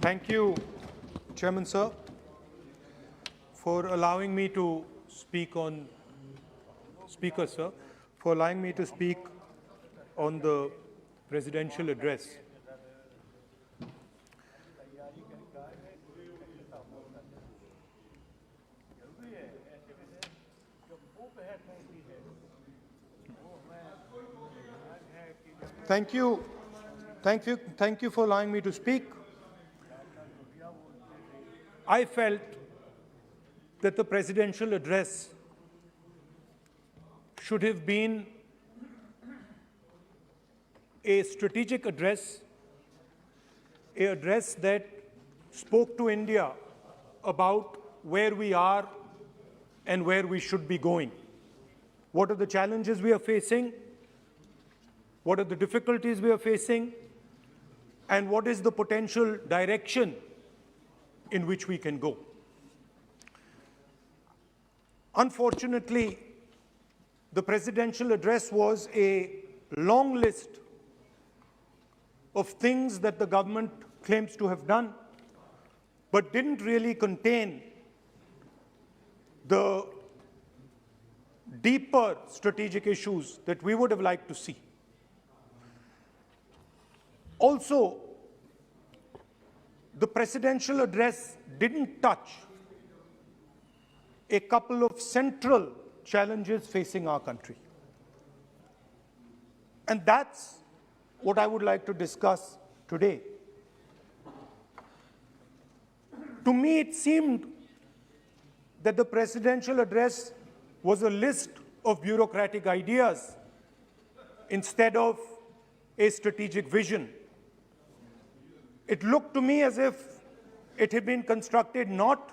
Thank you, Chairman Sir, for allowing me to speak on, Speaker Sir, for allowing me to speak on the presidential address. Thank you for allowing me to speak. I felt that the presidential address should have been a strategic address, an address that spoke to India about where we are and where we should be going. What are the challenges we are facing? What are the difficulties we are facing? And what is the potential direction in which we can go? Unfortunately, the presidential address was a long list of things that the government claims to have done, but didn't really contain the deeper strategic issues that we would have liked to see. Also, the presidential address didn't touch a couple of central challenges facing our country. And that's what I would like to discuss today. To me, it seemed that the presidential address was a list of bureaucratic ideas instead of a strategic vision. It looked to me as if it had been constructed not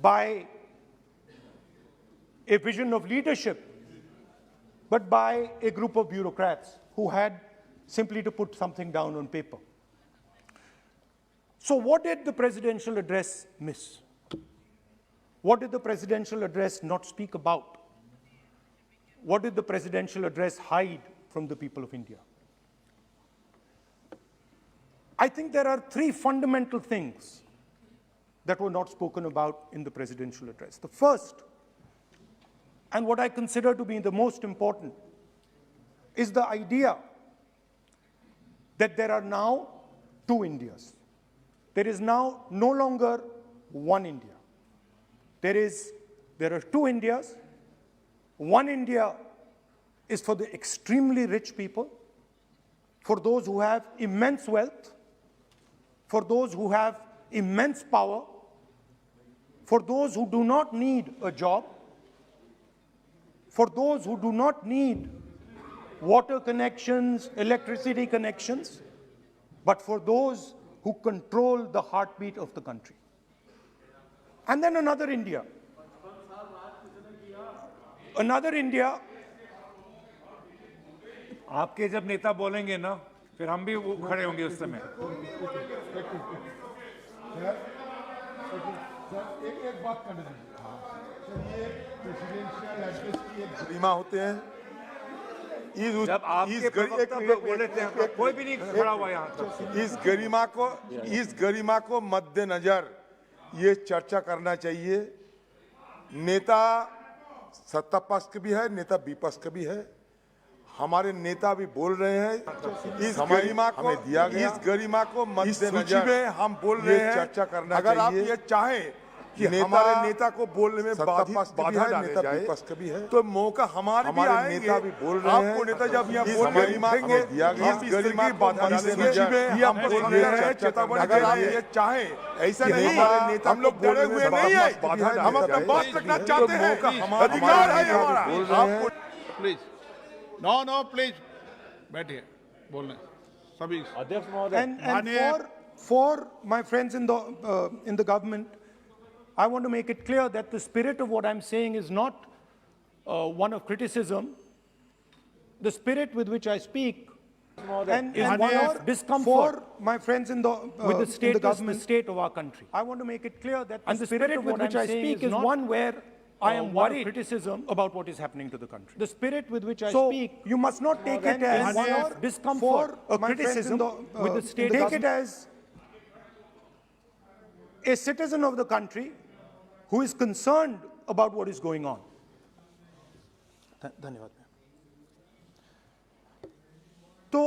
by a vision of leadership, but by a group of bureaucrats who had simply to put something down on paper. So what did the presidential address miss? What did the presidential address not speak about? What did the presidential address hide from the people of India? I think there are three fundamental things that were not spoken about in the presidential address. The first, and what I consider to be the most important, is the idea that there are now two Indias. There is now no longer one India. There are two Indias. One India is for the extremely rich people, for those who have immense wealth, for those who have immense power, for those who do not need a job, for those who do not need water connections, electricity connections, but for those who control the heartbeat of the country. And then another India. Another India. आपके जब नेता बोलेंगे ना, फिर हम भी खड़े होंगे उस समय। एक बात करने दीजिए। ये प्रेसिडेंशियल एड्रेस की एक गरिमा होते हैं। जब आपके प्रवक्ता बोले थे, कोई भी नहीं खड़ा हुआ यहाँ तक। इस गरिमा को मद्देनजर ये चर्चा करना चाहिए। नेता सत्ता पक्ष के भी है, नेता विपक्ष के भी है। हमारे नेता भी बोल रहे हैं। इस गरिमा को हमें दिया गया। इस गरिमा को मद्देनजर में हम बोल रहे हैं, चर्चा करना चाहिए। अगर आप ये चाहें कि हमारे नेता को बोलने में बाधा डाले जाए, भी है, तो मौका हमारे भी आएंगे। नेता भी बोल रहे हैं। आपको नेता जब यहाँ बोल गरिमा को दिया गया, इस गरिमा की बाधा हम बोल रहे हैं, चेतावनी। अगर आप ये चाहें, ऐसा नहीं हमारे नेता हम लोग डरे हुए नहीं है, हम अपना बात रखना चाहते हैं, अधिकार है हमारा। प्लीज नो प्लीज बैठिए, बोलने सभी अध्यक्ष महोदय। And for my friends in the government, I want to make it clear that the spirit of what I'm saying is not one of criticism. The spirit with which I speak and one of discomfort for my friends in with the state of our country. I want to make it clear that the spirit with which I speak is one where I am worried criticism about what is happening to the country. The spirit with which I speak, you must not take it as one of discomfort or criticism with the state. Take it as a citizen of the country who is concerned about what is going on. धन्यवाद। तो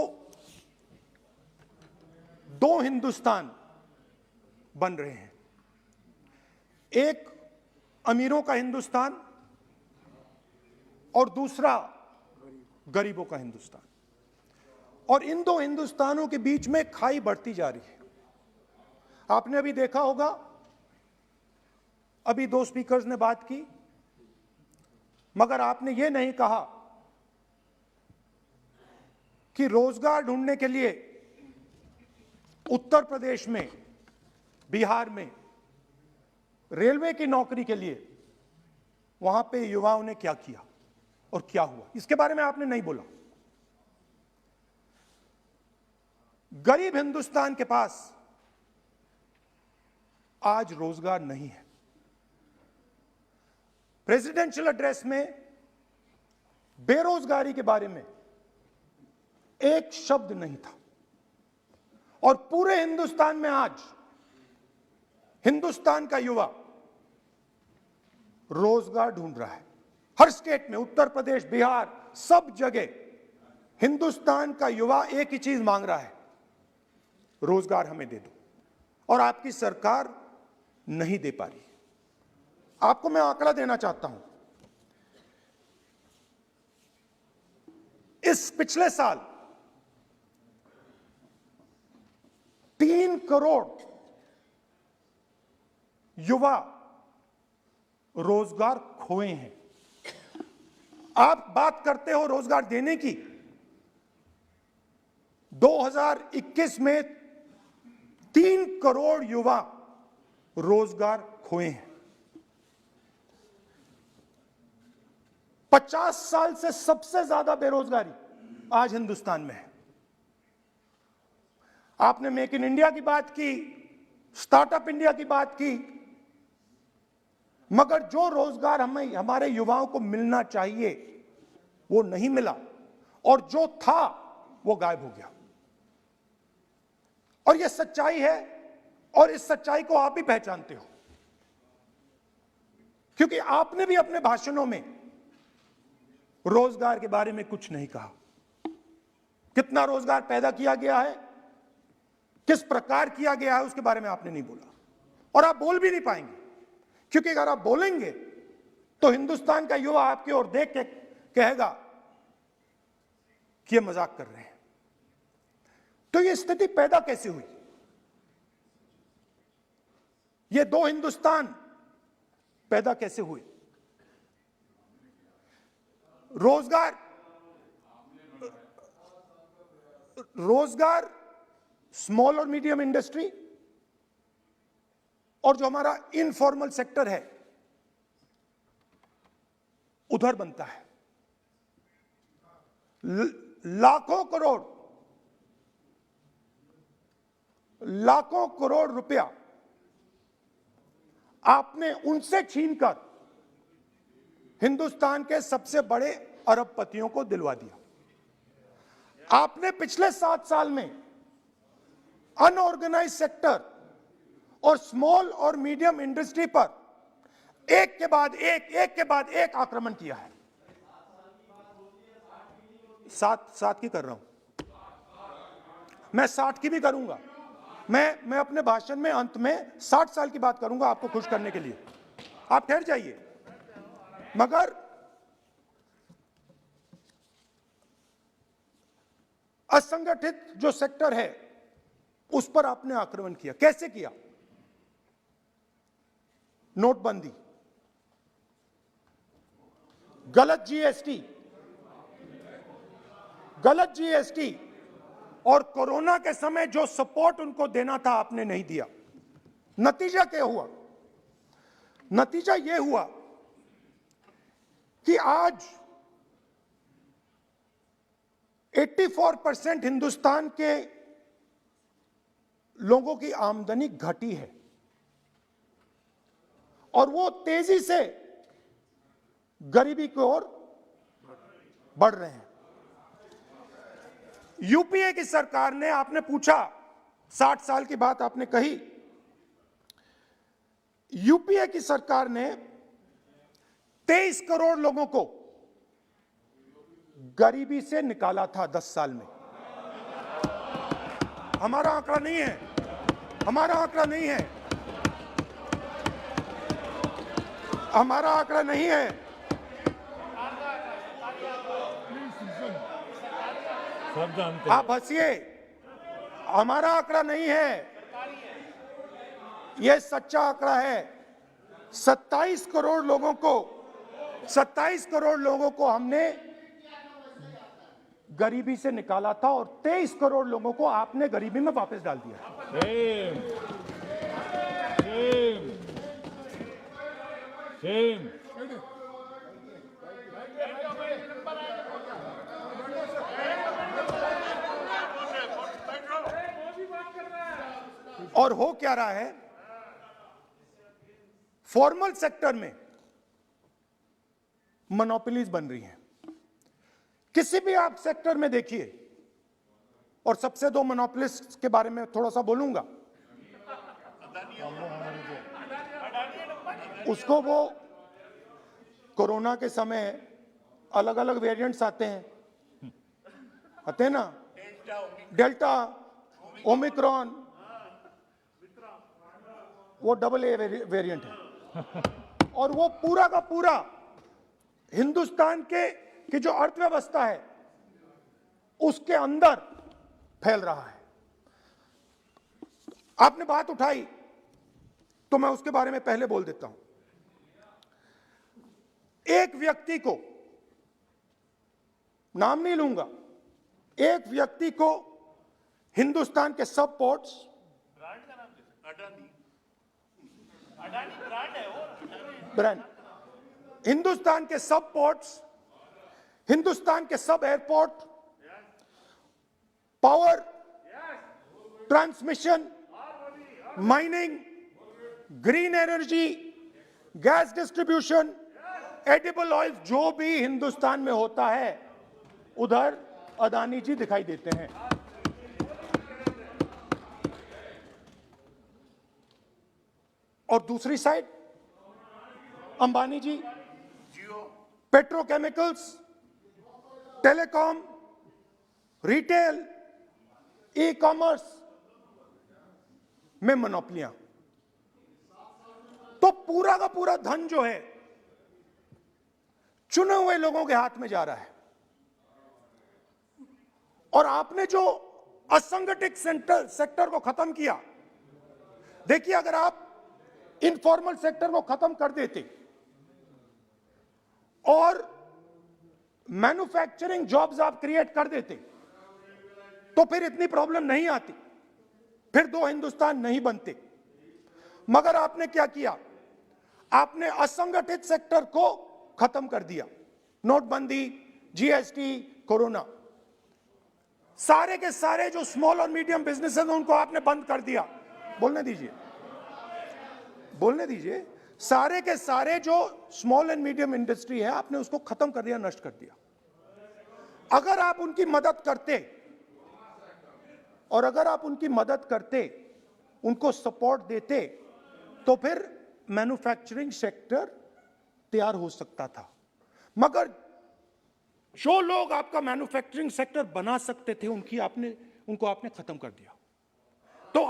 दो हिंदुस्तान बन रहे हैं, एक अमीरों का हिंदुस्तान और दूसरा गरीबों का हिंदुस्तान, और इन दो हिंदुस्तानों के बीच में खाई बढ़ती जा रही है। आपने अभी देखा होगा, अभी दो स्पीकर्स ने बात की, मगर आपने ये नहीं कहा कि रोजगार ढूंढने के लिए उत्तर प्रदेश में, बिहार में रेलवे की नौकरी के लिए वहां पे युवाओं ने क्या किया और क्या हुआ, इसके बारे में आपने नहीं बोला। गरीब हिंदुस्तान के पास आज रोजगार नहीं है। प्रेसिडेंशियल एड्रेस में बेरोजगारी के बारे में एक शब्द नहीं था, और पूरे हिंदुस्तान में आज हिंदुस्तान का युवा रोजगार ढूंढ रहा है। हर स्टेट में, उत्तर प्रदेश, बिहार, सब जगह हिंदुस्तान का युवा एक ही चीज मांग रहा है, रोजगार हमें दे दो, और आपकी सरकार नहीं दे पा रही। आपको मैं आंकड़ा देना चाहता हूं। इस पिछले साल 3 करोड़ युवा रोजगार खोए हैं। आप बात करते हो रोजगार देने की, 2021 में 3 करोड़ युवा रोजगार खोए हैं। 50 साल से सबसे ज्यादा बेरोजगारी आज हिंदुस्तान में है। आपने मेक इन इंडिया की बात की, स्टार्टअप इंडिया की बात की, मगर जो रोजगार हमें, हमारे युवाओं को मिलना चाहिए वो नहीं मिला, और जो था वो गायब हो गया। और ये सच्चाई है, और इस सच्चाई को आप भी पहचानते हो, क्योंकि आपने भी अपने भाषणों में रोजगार के बारे में कुछ नहीं कहा। कितना रोजगार पैदा किया गया है, किस प्रकार किया गया है, उसके बारे में आपने नहीं बोला, और आप बोल भी नहीं पाएंगे, क्योंकि अगर आप बोलेंगे तो हिंदुस्तान का युवा आपकी ओर देख के कहेगा कि ये मजाक कर रहे हैं। तो ये स्थिति पैदा कैसे हुई? ये दो हिंदुस्तान पैदा कैसे हुए? रोजगार स्मॉल और मीडियम इंडस्ट्री और जो हमारा इनफॉर्मल सेक्टर है उधर बनता है। लाखों करोड़ रुपया आपने उनसे छीनकर हिंदुस्तान के सबसे बड़े अरबपतियों को दिलवा दिया। आपने पिछले 7 साल में अनऑर्गेनाइज्ड सेक्टर और स्मॉल और मीडियम इंडस्ट्री पर एक के बाद एक आक्रमण किया है। 7 की कर रहा हूं मैं, 60 की भी करूंगा मैं अपने भाषण में अंत में 60 साल की बात करूंगा आपको खुश करने के लिए। आप ठहर जाइए। मगर असंगठित जो सेक्टर है उस पर आपने आक्रमण किया। कैसे किया? नोटबंदी, गलत जीएसटी और कोरोना के समय जो सपोर्ट उनको देना था आपने नहीं दिया। नतीजा क्या हुआ? नतीजा यह हुआ कि आज 84% हिंदुस्तान के लोगों की आमदनी घटी है और वो तेजी से गरीबी की ओर बढ़ रहे हैं। यूपीए की सरकार ने, आपने पूछा 60 साल की बात आपने कही, यूपीए की सरकार ने 23 करोड़ लोगों को गरीबी से निकाला था 10 साल में। हमारा आंकड़ा नहीं है, हमारा आंकड़ा नहीं है, हमारा आंकड़ा नहीं है। सब जानते आप हंसिए, हमारा आंकड़ा नहीं है, यह सच्चा आंकड़ा है। 27 करोड़ लोगों को हमने गरीबी से निकाला था और 23 करोड़ लोगों को आपने गरीबी में वापस डाल दिया। Same same. और हो क्या रहा है, फॉर्मल सेक्टर में मोनोपोलीज बन रही हैं। किसी भी आप सेक्टर में देखिए, और सबसे दो मोनोपोलिस्ट के बारे में थोड़ा सा बोलूंगा। उसको वो कोरोना के समय अलग अलग वेरिएंट्स आते हैं ना, डेल्टा, ओमिक्रॉन, वो AA वेरिएंट है। और वो पूरा का पूरा हिंदुस्तान की जो अर्थव्यवस्था है उसके अंदर फैल रहा है। आपने बात उठाई तो मैं उसके बारे में पहले बोल देता हूं। एक व्यक्ति को, नाम नहीं लूंगा, एक व्यक्ति को हिंदुस्तान के सब पोर्ट्स, ब्रांड, हिंदुस्तान के सब पोर्ट्स, हिंदुस्तान के सब airport, power transmission, mining, green energy, gas distribution, edible oil, जो भी हिंदुस्तान में होता है उधर अदानी जी दिखाई देते हैं। और दूसरी side Ambani ji petrochemicals, telecom, retail, e commerce में मोनोपोलियां। तो पूरा का पूरा धन जो है चुने हुए लोगों के हाथ में जा रहा है। और आपने जो असंगठित सेक्टर को खत्म किया, देखिए अगर आप इनफॉर्मल सेक्टर को खत्म कर देते और मैन्युफैक्चरिंग जॉब्स आप क्रिएट कर देते तो फिर इतनी प्रॉब्लम नहीं आती, फिर दो हिंदुस्तान नहीं बनते। मगर आपने क्या किया, आपने असंगठित सेक्टर को खत्म कर दिया। नोटबंदी, जीएसटी, कोरोना, सारे के सारे जो स्मॉल और मीडियम बिजनेसेस उनको आपने बंद कर दिया। बोलने दीजिए, बोलने दीजिए। सारे के सारे जो स्मॉल एंड मीडियम इंडस्ट्री है आपने उसको खत्म कर दिया, नष्ट कर दिया। अगर आप उनकी मदद करते, और अगर आप उनकी मदद करते, उनको सपोर्ट देते, तो फिर मैन्युफैक्चरिंग सेक्टर तैयार हो सकता था। मगर जो लोग आपका मैन्युफैक्चरिंग सेक्टर बना सकते थे उनको आपने खत्म कर दिया। तो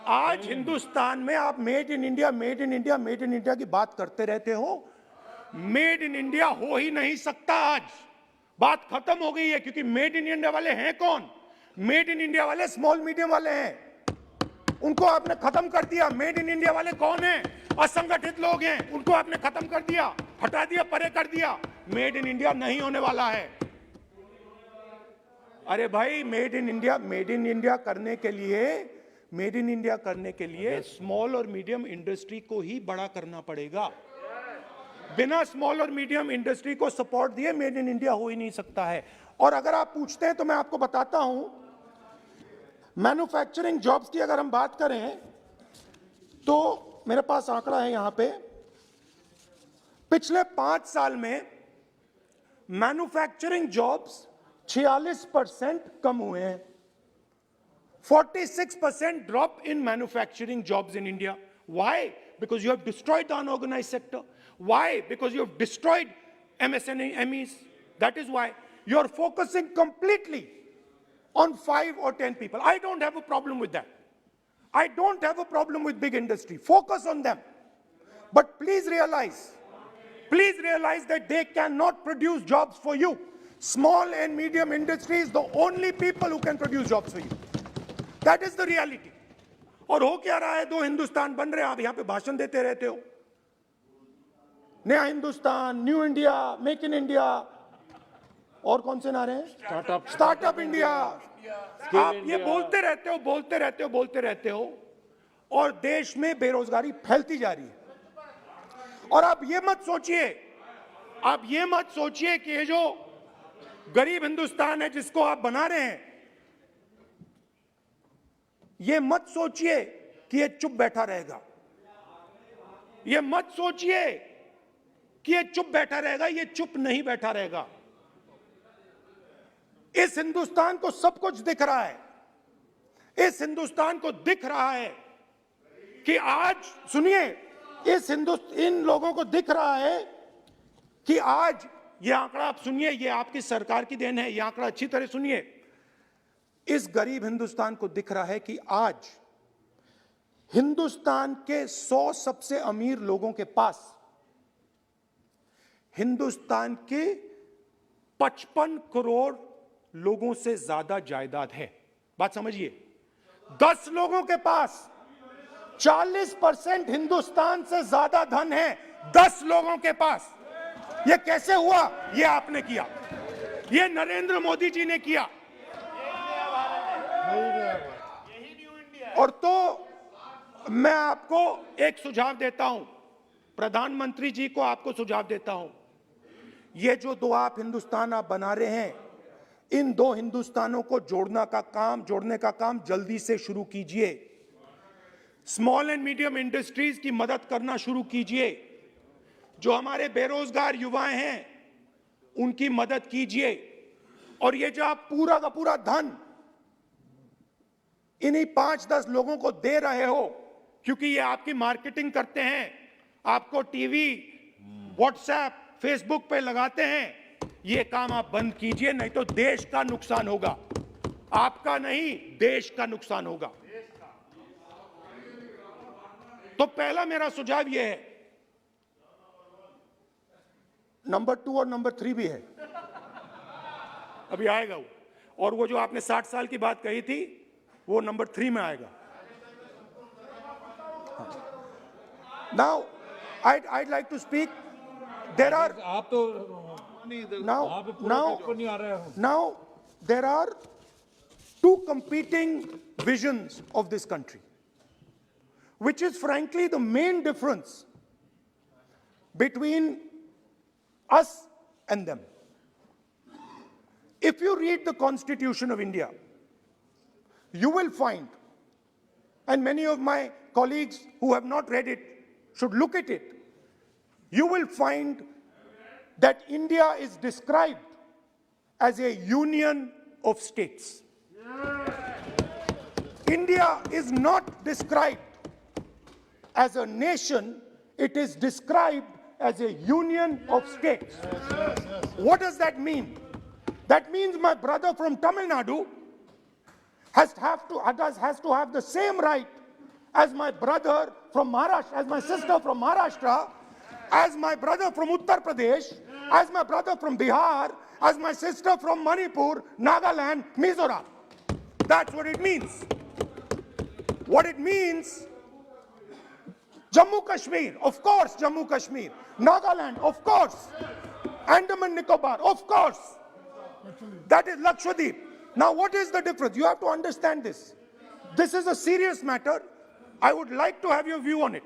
आज हिंदुस्तान में आप made in India, made in India, made in India की बात करते रहते हो। मेड इन इंडिया हो ही नहीं सकता। आज बात खत्म हो गई है, क्योंकि मेड इन इंडिया वाले हैं कौन? मेड इन इंडिया वाले स्मॉल मीडियम वाले हैं, उनको आपने खत्म कर दिया। मेड इन इंडिया वाले कौन हैं? असंगठित लोग हैं, उनको आपने खत्म कर दिया, हटा दिया, परे कर दिया। मेड इन इंडिया नहीं होने वाला है। अरे भाई, मेड इन इंडिया करने के लिए स्मॉल और मीडियम इंडस्ट्री को ही बड़ा करना पड़ेगा। बिना स्मॉल और मीडियम इंडस्ट्री को सपोर्ट दिए मेड इन इंडिया हो ही नहीं सकता है। और अगर आप पूछते हैं तो मैं आपको बताता हूं, मैन्युफैक्चरिंग जॉब्स की अगर हम बात करें तो मेरे पास आंकड़ा है यहां पे। पिछले 5 साल में मैन्युफैक्चरिंग जॉब्स 46% कम हुए हैं। 46% drop in manufacturing jobs in India. Why? Because you have destroyed the unorganized sector. Why? Because you have destroyed MSMEs. That is why you are focusing completely on 5 or 10 people. I don't have a problem with that. I don't have a problem with big industry. Focus on them. But please realize that they cannot produce jobs for you. Small and medium industry is the only people who can produce jobs for you. That is the reality. और हो क्या रहा है, 2 हिंदुस्तान बन रहे हैं, आप यहाँ पे भाषण देते रहते हो, नया Hindustan, new India, make in India, और कौन से नारे हैं, स्टार्टअप इंडिया। आप ये बोलते रहते हो और देश में बेरोजगारी फैलती जा रही है। और आप ये मत सोचिए कि ये जो गरीब हिंदुस्तान है जिसको आप बना रहे हैं, ये मत सोचिए कि ये चुप बैठा रहेगा। ये मत सोचिए कि ये चुप बैठा रहेगा, ये चुप नहीं बैठा रहेगा। इस हिंदुस्तान को सब कुछ दिख रहा है। इस हिंदुस्तान को दिख रहा है कि आज, सुनिए, इन लोगों को दिख रहा है कि आज ये आंकड़ा, आप सुनिए, ये आपकी सरकार की देन है, ये आंकड़ा अच्छी तरह सुनिए। इस गरीब हिंदुस्तान को दिख रहा है कि आज हिंदुस्तान के 100 सबसे अमीर लोगों के पास हिंदुस्तान के 55 करोड़ लोगों से ज्यादा जायदाद है। बात समझिए, 10 लोगों के पास 40% हिंदुस्तान से ज्यादा धन है। 10 लोगों के पास। यह कैसे हुआ? यह आपने किया, यह नरेंद्र मोदी जी ने किया। और तो मैं आपको एक सुझाव देता हूं, प्रधानमंत्री जी को आपको सुझाव देता हूं, ये जो 2 आप हिंदुस्तान आप बना रहे हैं, इन 2 हिंदुस्तानों को जोड़ने का काम जल्दी से शुरू कीजिए। स्मॉल एंड मीडियम इंडस्ट्रीज की मदद करना शुरू कीजिए। जो हमारे बेरोजगार युवाएं हैं उनकी मदद कीजिए। और ये जो आप पूरा का पूरा धन इन्हीं 5-10 लोगों को दे रहे हो, क्योंकि ये आपकी मार्केटिंग करते हैं, आपको टीवी, व्हाट्सएप, फेसबुक पे लगाते हैं, ये काम आप बंद कीजिए, नहीं तो देश का नुकसान होगा। आपका नहीं, देश का नुकसान होगा। तो पहला मेरा सुझाव यह है। नंबर 2 और नंबर 3 भी है, अभी आएगा वो। और वो जो आपने 60 साल की बात कही थी, वो नंबर 3 में आएगा। Now, I'd like to speak. There are आप तो now there are 2 competing visions of this country, which is frankly the main difference between us and them. If you read the Constitution of India, you will find, and many of my colleagues who have not read it should look at it, you will find that India is described as a union of states. India is not described as a nation, it is described as a union of states. What does that mean? That means my brother from Tamil Nadu has to have the same right as my brother from Maharashtra, as my sister from Maharashtra, as my brother from Uttar Pradesh, as my brother from Bihar, as my sister from Manipur, Nagaland, Mizoram. That's what it means. What it means, Jammu Kashmir, of course, Jammu Kashmir, Nagaland, of course, Andaman Nicobar, of course. That is Lakshadweep. Now, what is the difference? You have to understand this. This is a serious matter. I would like to have your view on it.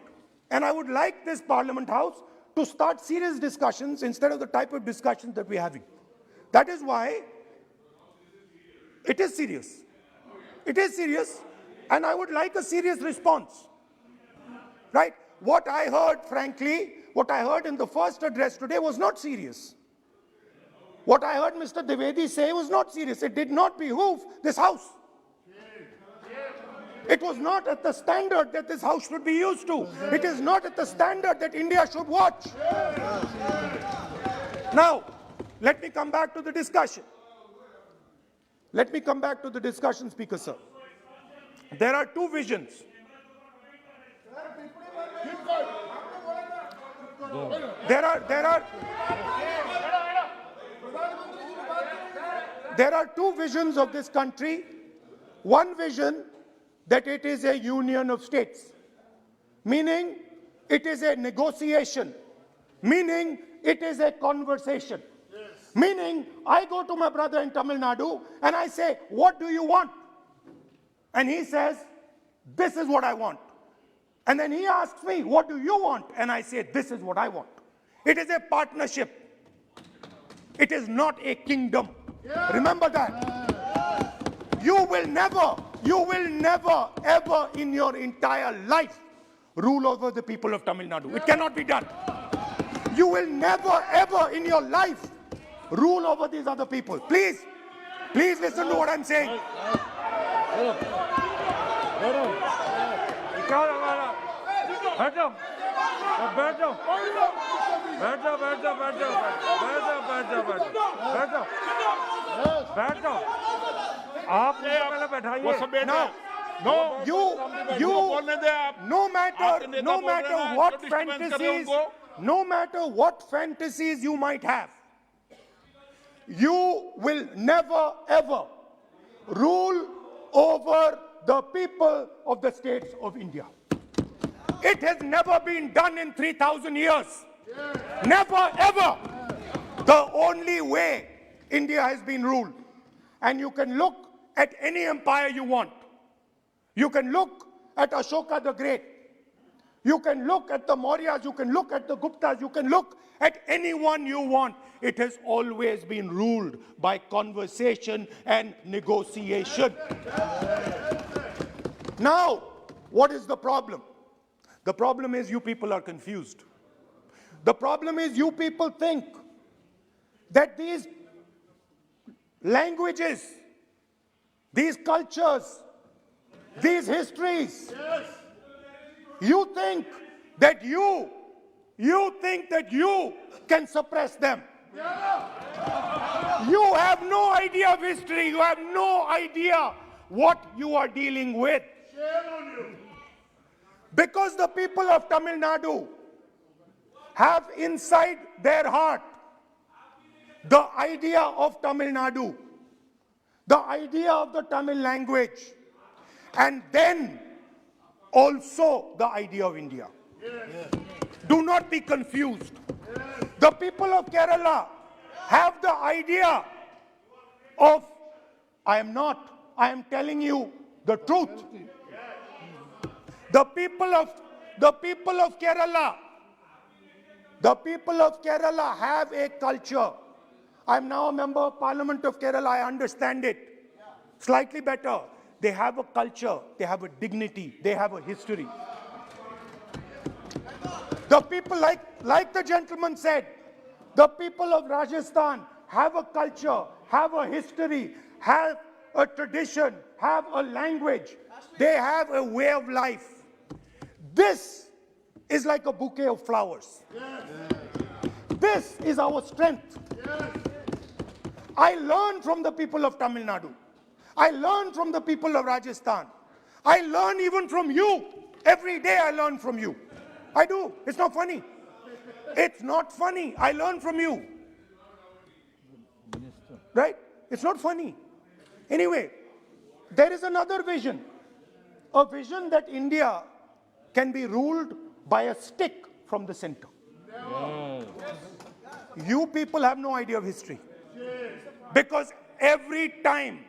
And I would like this Parliament House to start serious discussions instead of the type of discussions that we're having. That is why it is serious. It is serious, and I would like a serious response. Right? What I heard, frankly, what I heard in the first address today was not serious. What I heard Mr. Dwivedi say was not serious. It did not behoove this House. It was not at the standard that this house should be used to. It is not at the standard that India should watch. Now, let me come back to the discussion. Let me come back to the discussion, Speaker Sir. There are two visions. There are two visions of this country. One vision that it is a union of states, meaning it is a negotiation, meaning it is a conversation. Meaning, I go to my brother in Tamil Nadu and I say, what do you want? And he says, this is what I want. And then he asks me, what do you want? And I say, this is what I want. It is a partnership. It is not a kingdom. Remember that. You will never, ever in your entire life rule over the people of Tamil Nadu. It cannot be done. You will never, ever in your life rule over these other people. Please listen to what I'm saying. No matter what fantasies you might have, you will never ever rule over the people of the states of India. It has never been done in 3,000 years. Never ever. The only way India has been ruled. And you can look at any empire you want. You can look at Ashoka the Great. You can look at the Mauryas, you can look at the Guptas, you can look at anyone you want. It has always been ruled by conversation and negotiation. Now, what is the problem? The problem is you people are confused. The problem is you people think that these languages, these cultures, these histories, you think that you can suppress them. You have no idea of history. You have no idea what you are dealing with. Because the people of Tamil Nadu have inside their heart the idea of Tamil Nadu, the idea of the Tamil language, and then also the idea of India. Do not be confused. The people of Kerala have the idea of, I am telling you the truth. The people of Kerala have a culture. I am now a member of Parliament of Kerala. I understand it slightly better. They have a culture, they have a dignity, they have a history. The people, like the gentleman said, the people of Rajasthan have a culture, have a history, have a tradition, have a language. They have a way of life. This is like a bouquet of flowers. This is our strength. I learn from the people of Tamil Nadu. I learn from the people of Rajasthan. I learn even from you. Every day I learn from you. I do. It's not funny. It's not funny. I learn from you. Right? It's not funny. Anyway, there is another vision. A vision that India can be ruled by a stick from the center. You people have no idea of history. Because every time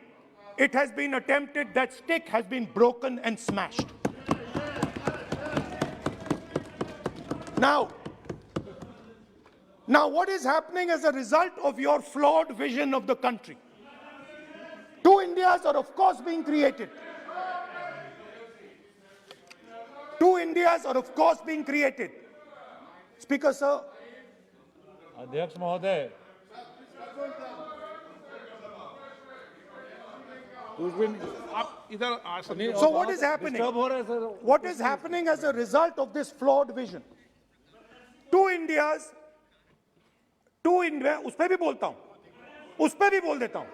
it has been attempted, that stick has been broken and smashed. Now what is happening as a result of your flawed vision of the country? Two Indias are of course being created. Two Indias are of course being created. Speaker, sir. कुछ भी नहीं, आप इधर आ सकते हो। So what is happening? Disturb हो रहा है sir. What is happening as a result of this flawed vision? Two Indias, two India, उस पे भी बोलता हूं, उस पे भी बोल देता हूं,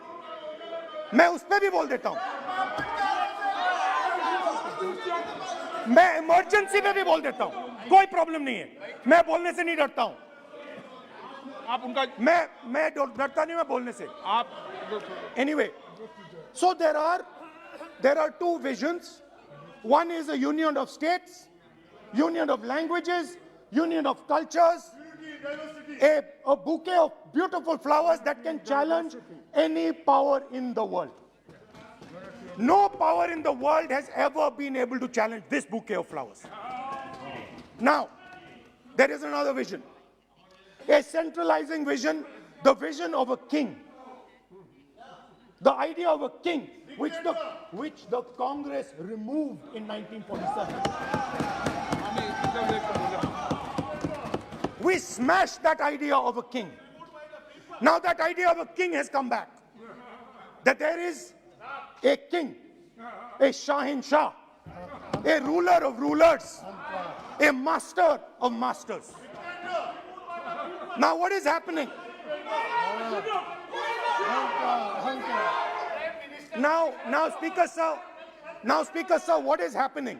मैं उस पे भी बोल देता हूं, मैं इमरजेंसी पे भी बोल देता हूं, कोई प्रॉब्लम नहीं है, मैं बोलने से नहीं डरता हूं, आप उनका मैं डरता नहीं, मैं बोलने से। आप Anyway, so there are two visions. One is a union of states, union of languages, union of cultures, a bouquet of beautiful flowers that can challenge any power in the world. No power in the world has ever been able to challenge this bouquet of flowers. Now, there is another vision, a centralizing vision, the vision of a king. The idea of a king, which the Congress removed in 1947. We smashed that idea of a king. Now that idea of a king has come back. That there is a king, a Shahin Shah, a ruler of rulers, a master of masters. Now what is happening? Now, Speaker Sir, what is happening?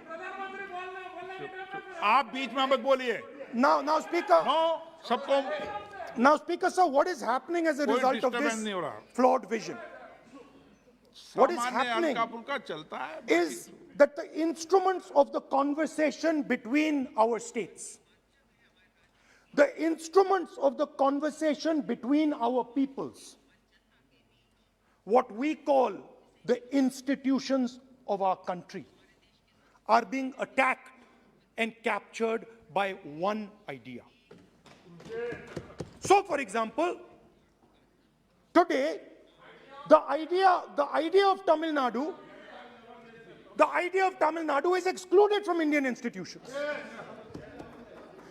आप बीच में मत बोलिए। Now, Speaker. No, सबको। Now, Speaker Sir, what is happening as a result of this flawed vision? What is happening is that the instruments of the conversation between our states, the instruments of the conversation between our peoples, what we call the institutions of our country, are being attacked and captured by one idea. So, for example, today, the idea of Tamil Nadu is excluded from Indian institutions.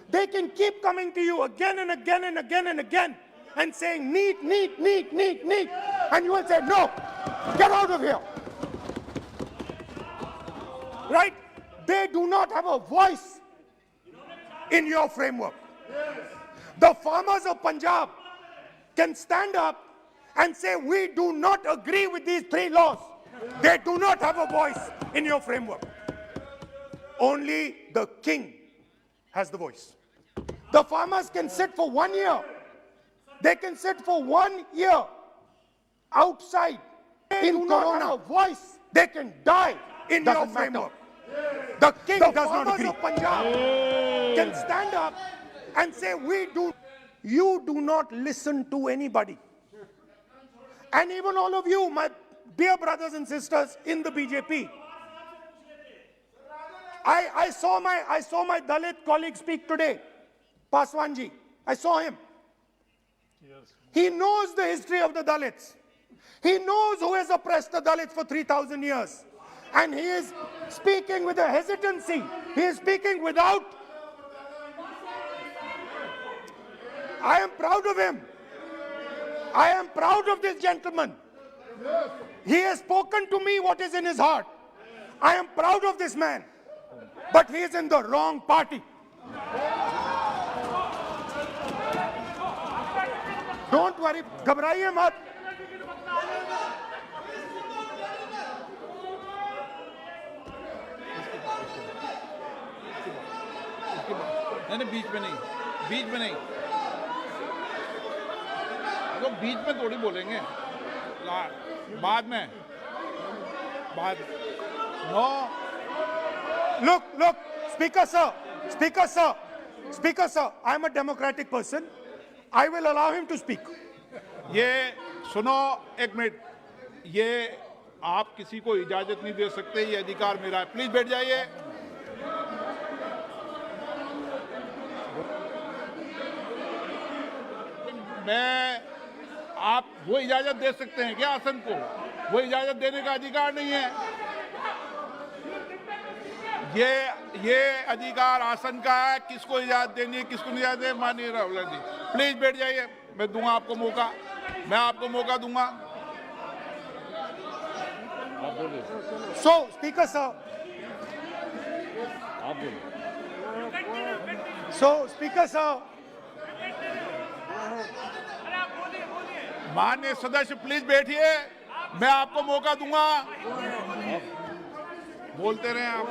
They can keep coming to you again and again and again and again and saying, need, and you will say, no, get out of here. Right? They do not have a voice in your framework. The farmers of Punjab can stand up and say, we do not agree with these 3 laws. They do not have a voice in your framework. Only the king has the voice. The farmers can sit for 1 year. They can sit for 1 year outside in Corona. Voice. They can die in your framework. The king does not agree. The farmers of Punjab can stand up and say, you do not listen to anybody. And even all of you, my dear brothers and sisters in the BJP, I saw my Dalit colleague speak today, Paswanji. I saw him. He knows the history of the Dalits. He knows who has oppressed the Dalits for 3,000 years. And he is speaking with a hesitancy. He is speaking without. I am proud of him. I am proud of this gentleman. He has spoken to me what is in his heart. I am proud of this man. But he is in the wrong party. Don't worry, घबराइए मत. नहीं, बीच में नहीं, तो बीच में थोड़ी बोलेंगे, बाद में, no. Look, Speaker sir, I am a democratic person. I will allow him to speak. ये सुनो, एक मिनट, ये आप किसी को इजाजत नहीं दे सकते, ये अधिकार मेरा है. प्लीज बैठ जाइए. आप वो इजाजत दे सकते हैं क्या आसन को? वो इजाजत देने का अधिकार नहीं है. ये अधिकार आसन का है. किसको इजाजत देनी है, किसको नहीं इजाजत देनी, माननीय राहुल गांधी. प्लीज बैठ जाइए. मैं दूंगा आपको मौका, मैं आपको मौका दूंगा. So, Speaker sir. So, Speaker sir. माननीय सदस्य प्लीज बैठिए, मैं आपको मौका दूंगा, बोलते रहे आप।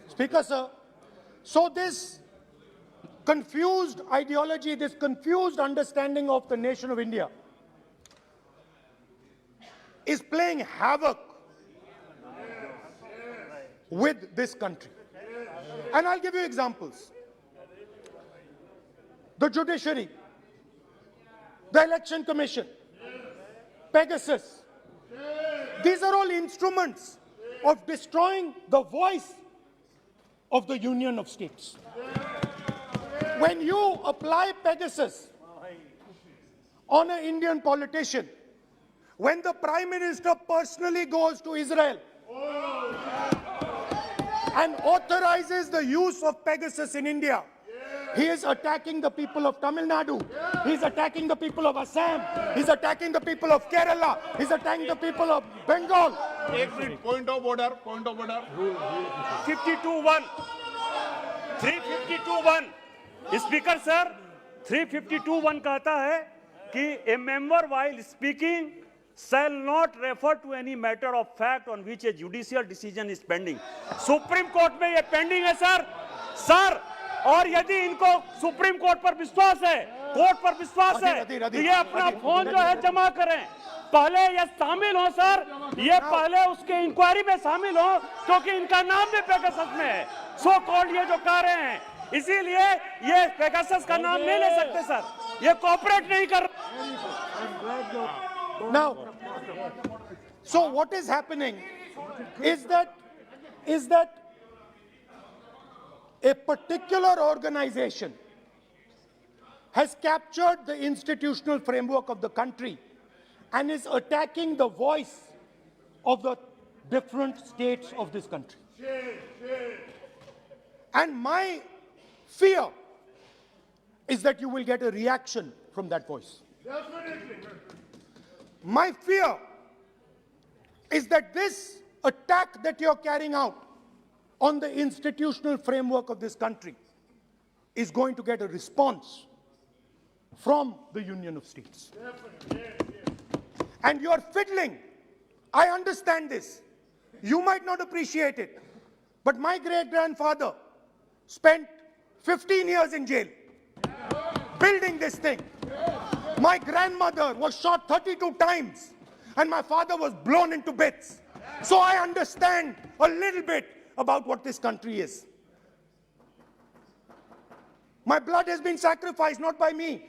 Speaker sir, so this confused ideology, this confused understanding of the nation of India is playing havoc with this country. And I'll give you examples. The judiciary, the election commission, Pegasus. These are all instruments of destroying the voice of the Union of States. When you apply Pegasus on an Indian politician, when the Prime Minister personally goes to Israel and authorizes the use of Pegasus in India, he is attacking the people of Tamil Nadu. He's attacking the people of Assam. He's attacking the people of Kerala. He's attacking the people of Bengal. एक minute, point of order, point of order. 52(1), 352(1). Speaker sir, 352(1) कहता है कि a member while speaking shall not refer to any matter of fact on which a judicial decision is pending. Supreme court में ये pending है sir, और यदि इनको supreme court पर विश्वास है, कोर्ट पर विश्वास है, तो ये अपना फोन जो है जमा करें, पहले ये शामिल हो सर, ये पहले उसके इंक्वायरी में शामिल हो, क्योंकि इनका नाम भी पेगासस में है, सो कॉल्ड ये जो कह रहे हैं, इसीलिए ये पेगासस का नाम नहीं ले सकते सर, ये कोऑपरेट नहीं कर। Now, so what is happening is that a particular organization has captured the institutional framework of the country and is attacking the voice of the different states of this country. And my fear is that you will get a reaction from that voice. My fear is that this attack that you're carrying out on the institutional framework of this country is going to get a response from the Union of States. And you're fiddling. I understand this. You might not appreciate it. But my great-grandfather spent 15 years in jail building this thing. My grandmother was shot 32 times and my father was blown into bits. So I understand a little bit about what this country is. My blood has been sacrificed, not by me,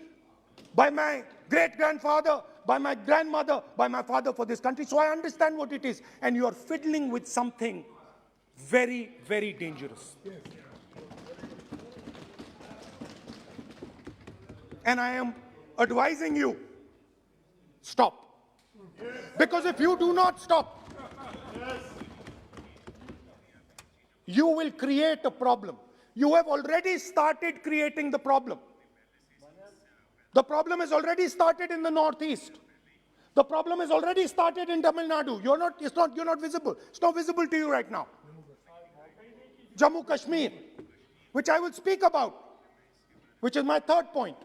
by my great-grandfather, by my grandmother, by my father for this country. So I understand what it is. And you are fiddling with something very, very dangerous. And I am advising you, stop. Because if you do not stop, you will create a problem. You have already started creating the problem. The problem has already started in the northeast. The problem has already started in Tamil Nadu. You're not visible. It's not visible to you right now. Jammu Kashmir, which I will speak about, which is my third point.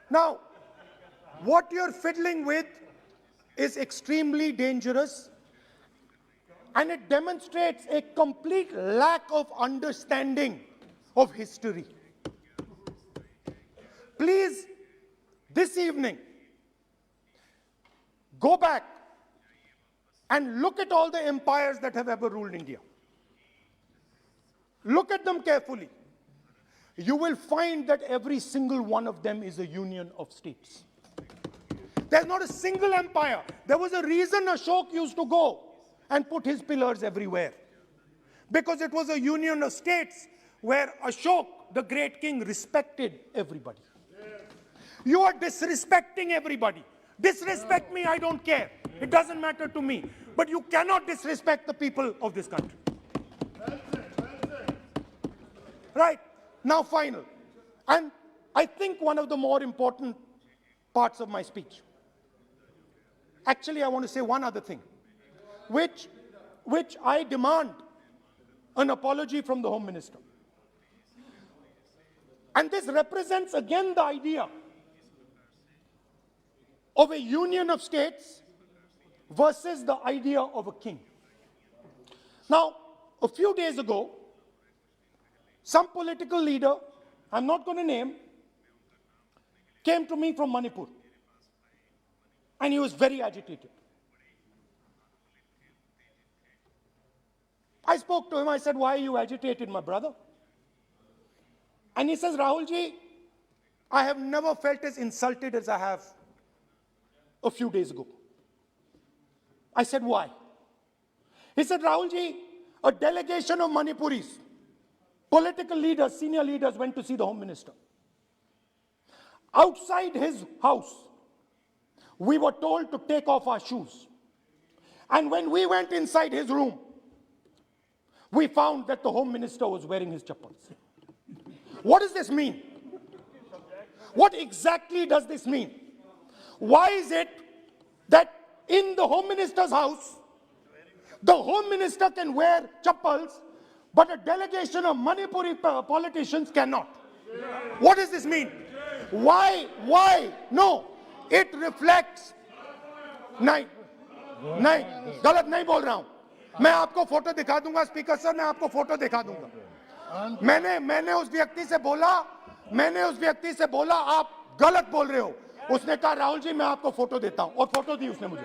Now, what you're fiddling with is extremely dangerous, and it demonstrates a complete lack of understanding of history. Please, this evening, go back and look at all the empires that have ever ruled India. Look at them carefully. You will find that every single one of them is a union of states. There's not a single empire. There was a reason Ashok used to go and put his pillars everywhere. Because it was a union of states where Ashok, the great king, respected everybody. You are disrespecting everybody. Disrespect me, I don't care. It doesn't matter to me. But you cannot disrespect the people of this country. Right. Now final. And I think one of the more important parts of my speech. Actually, I want to say one other thing, which I demand an apology from the Home Minister. And this represents again the idea of a union of states versus the idea of a king. Now, a few days ago, some political leader, I'm not going to name, came to me from Manipur. And he was very agitated. I spoke to him, I said, why are you agitated, my brother? And he says, Rahul ji, I have never felt as insulted as I have a few days ago. I said, why? He said, Rahul ji, a delegation of Manipuris, political leaders, senior leaders went to see the Home Minister. Outside his house, we were told to take off our shoes. And when we went inside his room, we found that the Home Minister was wearing his chappals. What does this mean? What exactly does this mean? Why is it that in the Home Minister's house, the Home Minister can wear chappals, but a delegation of Manipuri politicians cannot? What does this mean? Why? No, it reflects. नहीं, गलत नहीं बोल रहा हूं. मैं आपको photo दिखा दूंगा स्पीकर सर, मैं आपको फोटो दिखा दूंगा. मैंने उस व्यक्ति से बोला आप गलत बोल रहे हो. उसने कहा राहुल जी मैं आपको फोटो देता हूं, और फोटो दी उसने मुझे.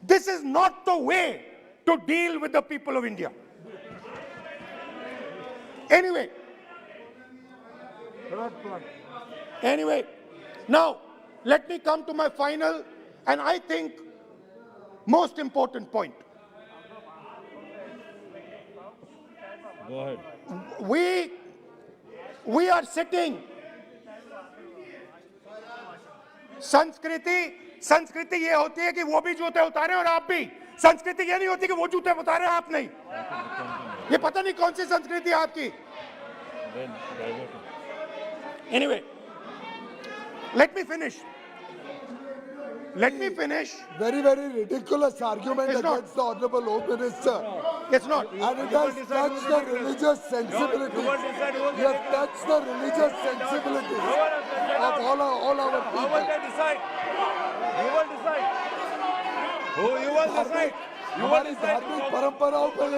This is not the way to deal with the people of India. Anyway, now let me come to my final and I think most important point. Go ahead. We are sitting. संस्कृति ये होती है कि वो भी जूते उतारे और आप भी. संस्कृति ये नहीं होती कि वो जूते उतारे आप नहीं. ये पता नहीं कौन सी संस्कृति है आपकी. Anyway, let me finish. Very, very ridiculous argument against the Honorable Home Minister. It's not. And it has touched the religious sensibilities. You have touched the religious sensibilities of all our people. You will decide. हमारी धार्मिक परंपराओं पर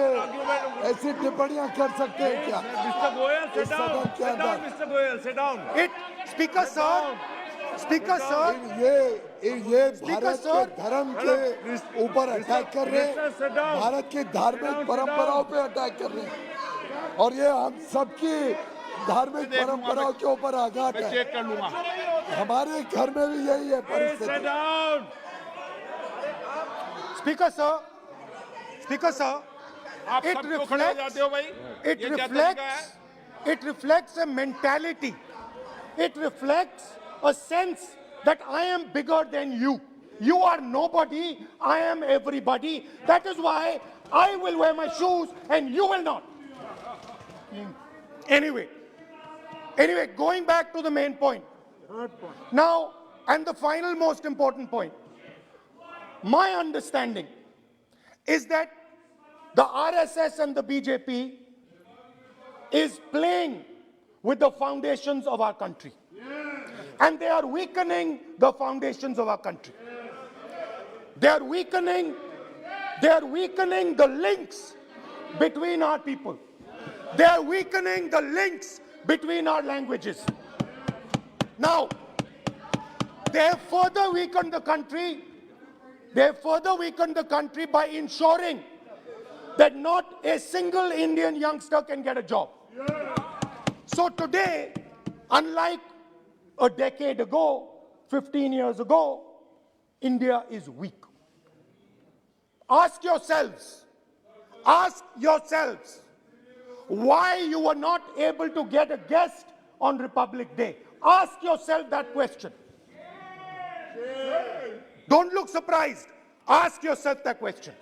ऐसी टिप्पणियां कर सकते हैं क्या? Mr. Goyal, sit down. Mr. Goyal, sit down. Speaker sir. ये भारत के धर्म के ऊपर अटैक कर रहे हैं, भारत की धार्मिक परंपराओं पे अटैक कर रहे हैं, और ये हम सबकी धार्मिक परंपराओं के ऊपर आघात है. चेक कर लूंगा. हमारे घर में भी यही है परिस्थिति. Speaker sir, आप सब क्यों खड़े हो जाते हो भाई? it reflects a mentality. It reflects a sense that I am bigger than you. You are nobody, I am everybody. That is why I will wear my shoes and you will not. Anyway, going back to the main point. Now, and the final most important point. My understanding is that the RSS and the BJP is playing with the foundations of our country. And they are weakening the foundations of our country. They are weakening the links between our people. They are weakening the links between our languages. Now, they have further weakened the country. They have further weakened the country by ensuring that not a single Indian youngster can get a job. So today, unlike a decade ago, 15 years ago, India is weak. Ask yourselves, why you were not able to get a guest on Republic Day. Ask yourself that question. Don't look surprised. Ask yourself that question.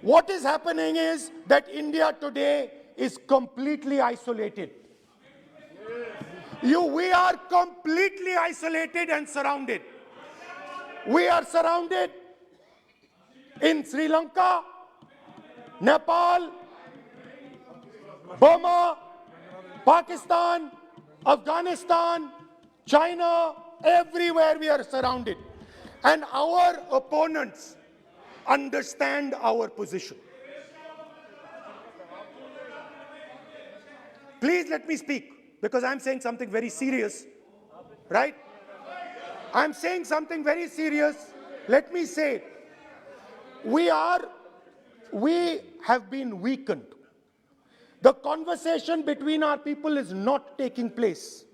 What is happening is that India today is completely isolated. We are completely isolated and surrounded. We are surrounded in Sri Lanka, Nepal, Burma, Pakistan, Afghanistan, China, everywhere we are surrounded. And our opponents understand our position. Please let me speak, because I'm saying something very serious, right? I'm saying something very serious. Let me say, we have been weakened. The conversation between our people is not taking place.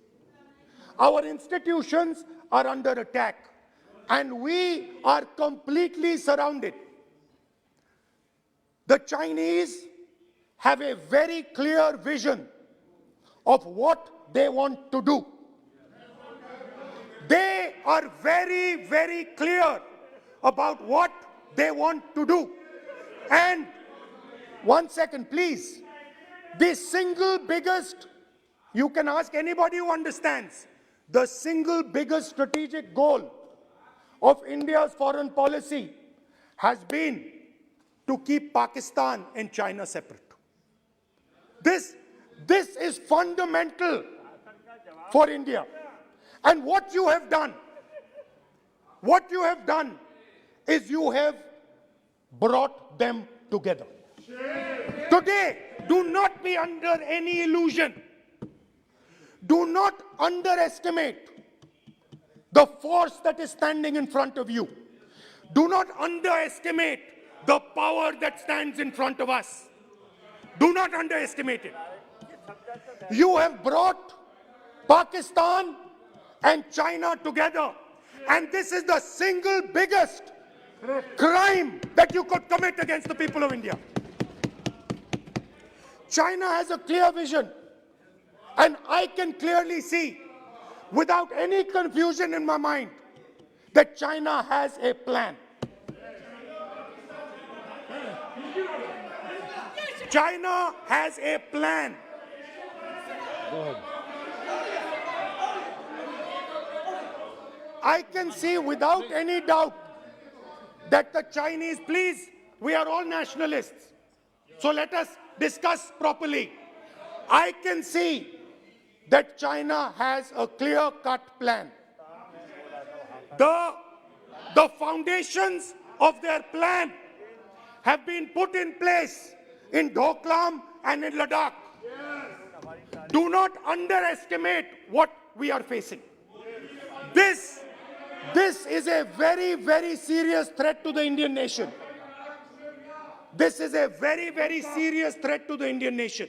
Our institutions are under attack, and we are completely surrounded. The Chinese have a very clear vision of what they want to do. They are very, very clear about what they want to do. And one second, please. The single biggest, you can ask anybody who understands, the single biggest strategic goal of India's foreign policy has been to keep Pakistan and China separate. This is fundamental for India. And what you have done is you have brought them together. Today, do not be under any illusion. Do not underestimate the force that is standing in front of you. Do not underestimate the power that stands in front of us. Do not underestimate it. You have brought Pakistan and China together, and this is the single biggest crime that you could commit against the people of India. China has a clear vision, and I can clearly see, without any confusion in my mind, that China has a plan. China has a plan. I can see without any doubt that the Chinese, please, we are all nationalists, so let us discuss properly. I can see that China has a clear-cut plan. The foundations of their plan have been put in place in Doklam and in Ladakh. Do not underestimate what we are facing. This is a very, very serious threat to the Indian nation. This is a very, very serious threat to the Indian nation.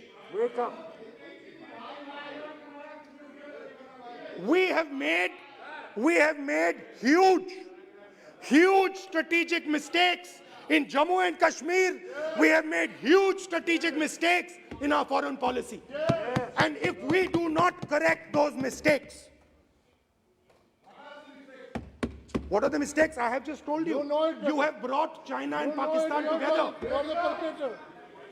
We have made huge strategic mistakes in Jammu and Kashmir. We have made huge strategic mistakes in our foreign policy. And if we do not correct those mistakes, what are the mistakes? I have just told you. You have brought China and Pakistan together.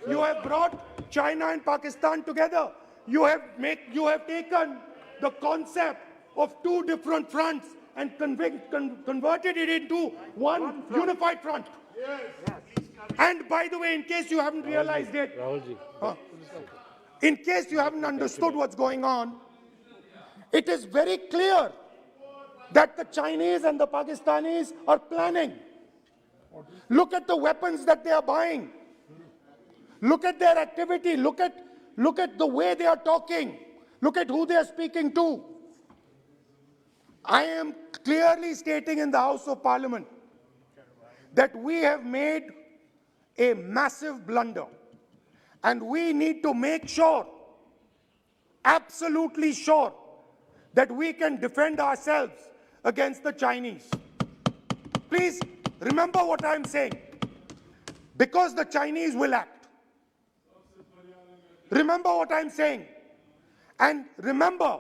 You have brought China and Pakistan together. You have taken the concept of two different fronts and converted it into one unified front. And by the way, in case you haven't realized it, in case you haven't understood what's going on, it is very clear that the Chinese and the Pakistanis are planning. Look at the weapons that they are buying. Look at their activity. Look at the way they are talking. Look at who they are speaking to. I am clearly stating in the House of Parliament that we have made a massive blunder, and we need to make sure, absolutely sure, that we can defend ourselves against the Chinese. Please remember what I'm saying, because the Chinese will act. Remember what I'm saying, and remember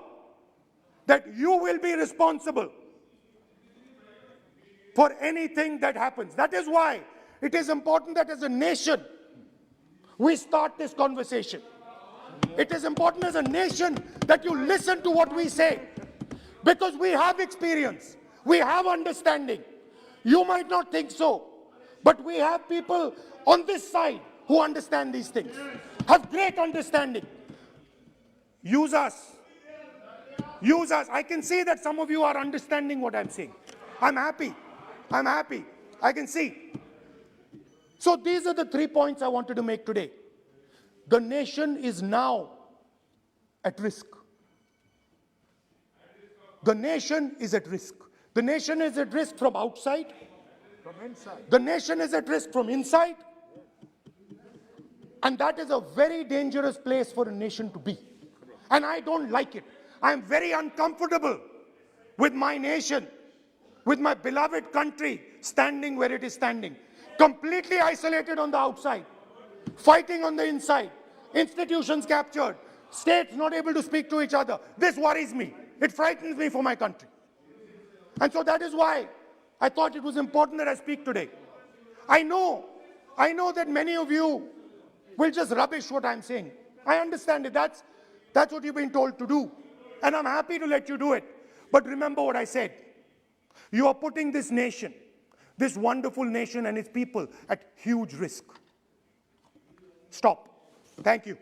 that you will be responsible for anything that happens. That is why it is important that as a nation, we start this conversation. It is important as a nation that you listen to what we say, because we have experience, we have understanding. You might not think so, but we have people on this side who understand these things, have great understanding. Use us. Use us. I can see that some of you are understanding what I'm saying. I'm happy. I'm happy. I can see. So these are the 3 points I wanted to make today. The nation is now at risk. The nation is at risk. The nation is at risk from outside. From inside. The nation is at risk from inside. And that is a very dangerous place for a nation to be. And I don't like it. I'm very uncomfortable with my nation, with my beloved country standing where it is standing. Completely isolated on the outside, fighting on the inside, institutions captured, states not able to speak to each other. This worries me. It frightens me for my country. And so that is why I thought it was important that I speak today. I know that many of you will just rubbish what I'm saying. I understand it. That's what you've been told to do. And I'm happy to let you do it. But remember what I said. You are putting this nation, this wonderful nation and its people at huge risk. Stop. Thank you.